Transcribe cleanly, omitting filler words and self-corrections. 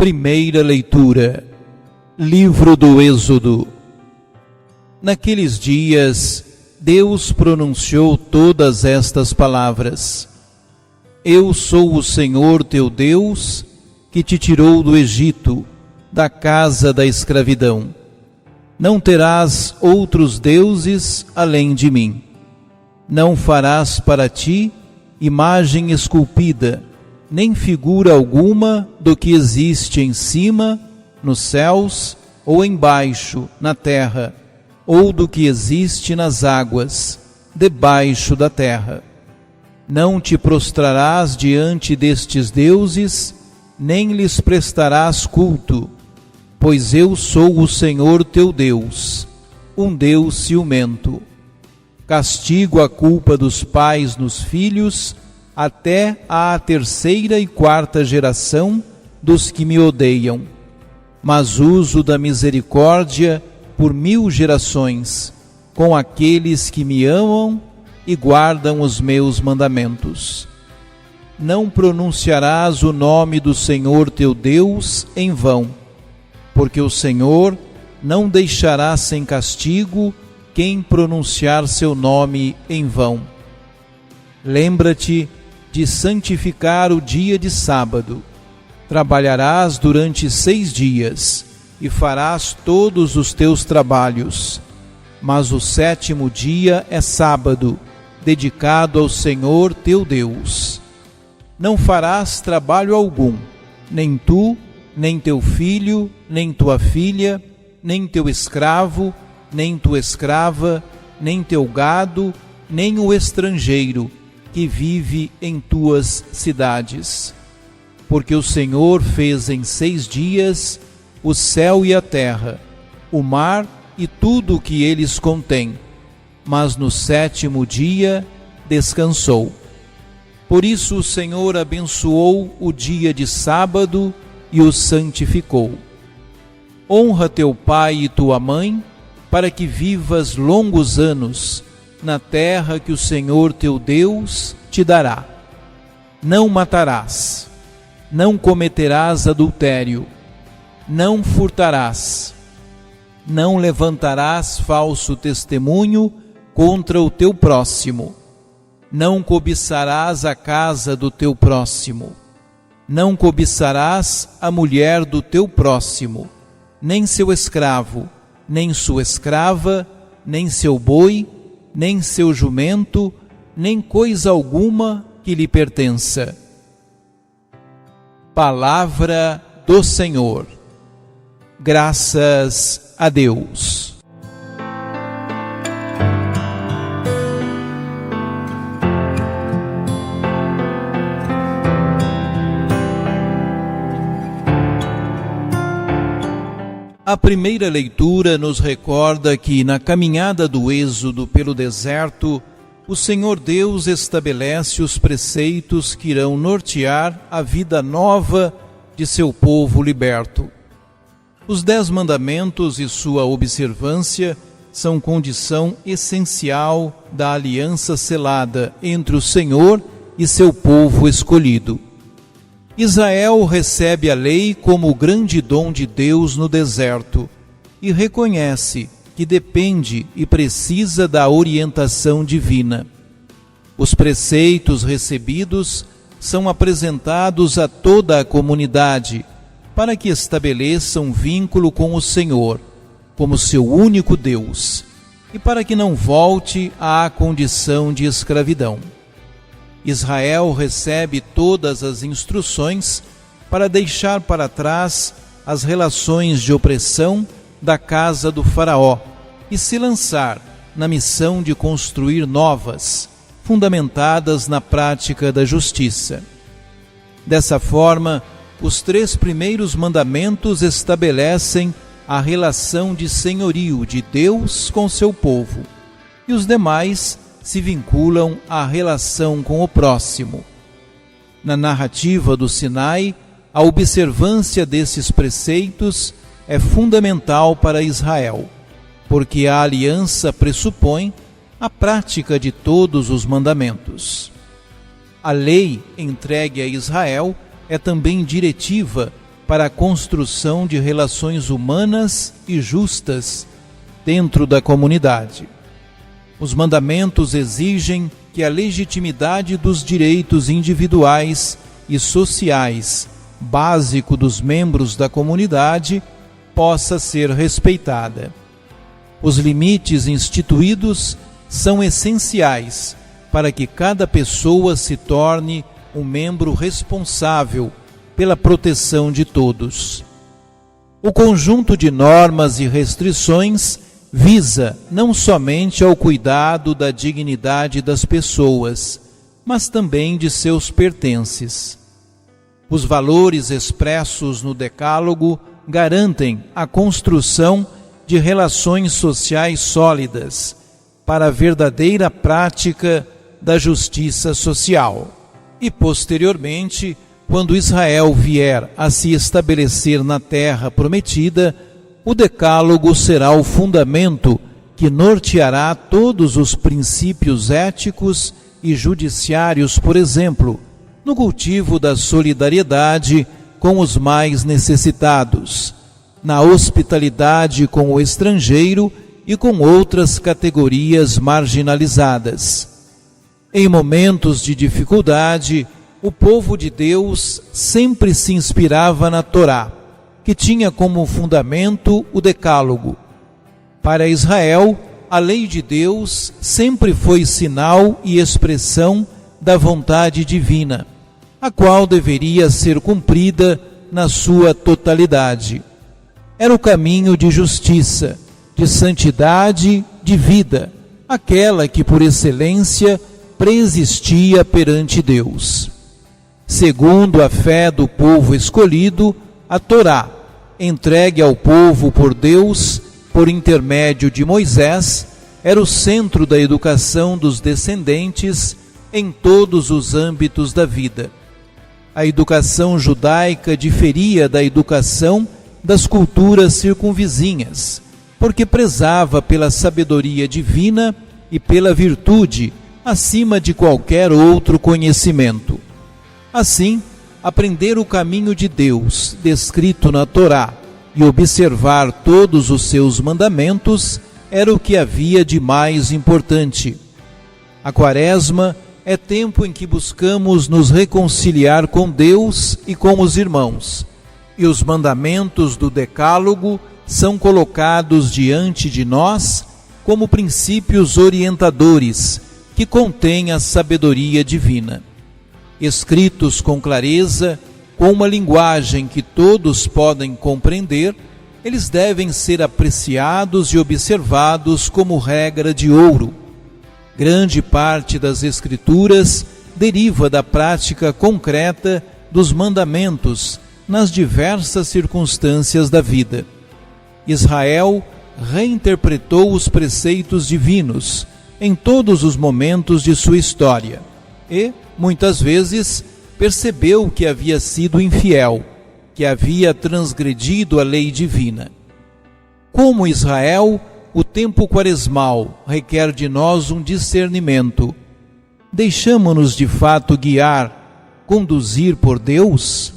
Primeira leitura. Livro do Êxodo. Naqueles dias, Deus pronunciou todas estas palavras: Eu sou o Senhor teu Deus, que te tirou do Egito, da casa da escravidão. Não terás outros deuses além de mim. Não farás para ti imagem esculpida, nem figura alguma do que existe em cima, nos céus, ou embaixo, na terra, ou do que existe nas águas, debaixo da terra. Não te prostrarás diante destes deuses, nem lhes prestarás culto, pois eu sou o Senhor teu Deus, um Deus ciumento. Castigo a culpa dos pais nos filhos, até à terceira e quarta geração dos que me odeiam. Mas uso da misericórdia por 1000 gerações, com aqueles que me amam e guardam os meus mandamentos. Não pronunciarás o nome do Senhor teu Deus em vão, porque o Senhor não deixará sem castigo quem pronunciar seu nome em vão. Lembra-te de santificar o dia de sábado. Trabalharás durante 6 dias e farás todos os teus trabalhos. Mas o 7º dia é sábado, dedicado ao Senhor teu Deus. Não farás trabalho algum, nem tu, nem teu filho, nem tua filha, nem teu escravo, nem tua escrava, nem teu gado, nem o estrangeiro que vive em tuas cidades. Porque o Senhor fez em 6 dias o céu e a terra, o mar e tudo o que eles contêm, mas no 7º dia descansou. Por isso o Senhor abençoou o dia de sábado e o santificou. Honra teu pai e tua mãe, para que vivas longos anos na terra que o Senhor teu Deus te dará. Não matarás, não cometerás adultério, não furtarás, não levantarás falso testemunho contra o teu próximo, não cobiçarás a casa do teu próximo, não cobiçarás a mulher do teu próximo, nem seu escravo, nem sua escrava, nem seu boi, nem seu jumento, nem coisa alguma que lhe pertença. Palavra do Senhor. Graças a Deus. A primeira leitura nos recorda que, na caminhada do Êxodo pelo deserto, o Senhor Deus estabelece os preceitos que irão nortear a vida nova de seu povo liberto. Os 10 mandamentos e sua observância são condição essencial da aliança selada entre o Senhor e seu povo escolhido. Israel recebe a lei como o grande dom de Deus no deserto e reconhece que depende e precisa da orientação divina. Os preceitos recebidos são apresentados a toda a comunidade para que estabeleça um vínculo com o Senhor, como seu único Deus, e para que não volte à condição de escravidão. Israel recebe todas as instruções para deixar para trás as relações de opressão da casa do faraó e se lançar na missão de construir novas, fundamentadas na prática da justiça. Dessa forma, os 3 primeiros mandamentos estabelecem a relação de senhorio de Deus com seu povo, e os demais se vinculam à relação com o próximo. Na narrativa do Sinai, a observância desses preceitos é fundamental para Israel, porque a aliança pressupõe a prática de todos os mandamentos. A lei entregue a Israel é também diretiva para a construção de relações humanas e justas dentro da comunidade. Os mandamentos exigem que a legitimidade dos direitos individuais e sociais básico dos membros da comunidade possa ser respeitada. Os limites instituídos são essenciais para que cada pessoa se torne um membro responsável pela proteção de todos. O conjunto de normas e restrições visa não somente ao cuidado da dignidade das pessoas, mas também de seus pertences. Os valores expressos no Decálogo garantem a construção de relações sociais sólidas para a verdadeira prática da justiça social. E, posteriormente, quando Israel vier a se estabelecer na terra prometida, o Decálogo será o fundamento que norteará todos os princípios éticos e judiciários, por exemplo, no cultivo da solidariedade com os mais necessitados, na hospitalidade com o estrangeiro e com outras categorias marginalizadas. Em momentos de dificuldade, o povo de Deus sempre se inspirava na Torá, que tinha como fundamento o Decálogo. Para Israel, a lei de Deus sempre foi sinal e expressão da vontade divina, a qual deveria ser cumprida na sua totalidade. Era o caminho de justiça, de santidade, de vida, aquela que por excelência preexistia perante Deus. Segundo a fé do povo escolhido, a Torá, entregue ao povo por Deus por intermédio de Moisés, era o centro da educação dos descendentes em todos os âmbitos da vida. A educação judaica diferia da educação das culturas circunvizinhas, porque prezava pela sabedoria divina e pela virtude acima de qualquer outro conhecimento. Assim, aprender o caminho de Deus descrito na Torá e observar todos os seus mandamentos era o que havia de mais importante. A Quaresma é tempo em que buscamos nos reconciliar com Deus e com os irmãos, e os mandamentos do Decálogo são colocados diante de nós como princípios orientadores que contêm a sabedoria divina. Escritos com clareza, com uma linguagem que todos podem compreender, eles devem ser apreciados e observados como regra de ouro. Grande parte das Escrituras deriva da prática concreta dos mandamentos nas diversas circunstâncias da vida. Israel reinterpretou os preceitos divinos em todos os momentos de sua história e, muitas vezes, percebeu que havia sido infiel, que havia transgredido a lei divina. Como Israel, o tempo quaresmal requer de nós um discernimento. Deixamo-nos de fato guiar, conduzir por Deus?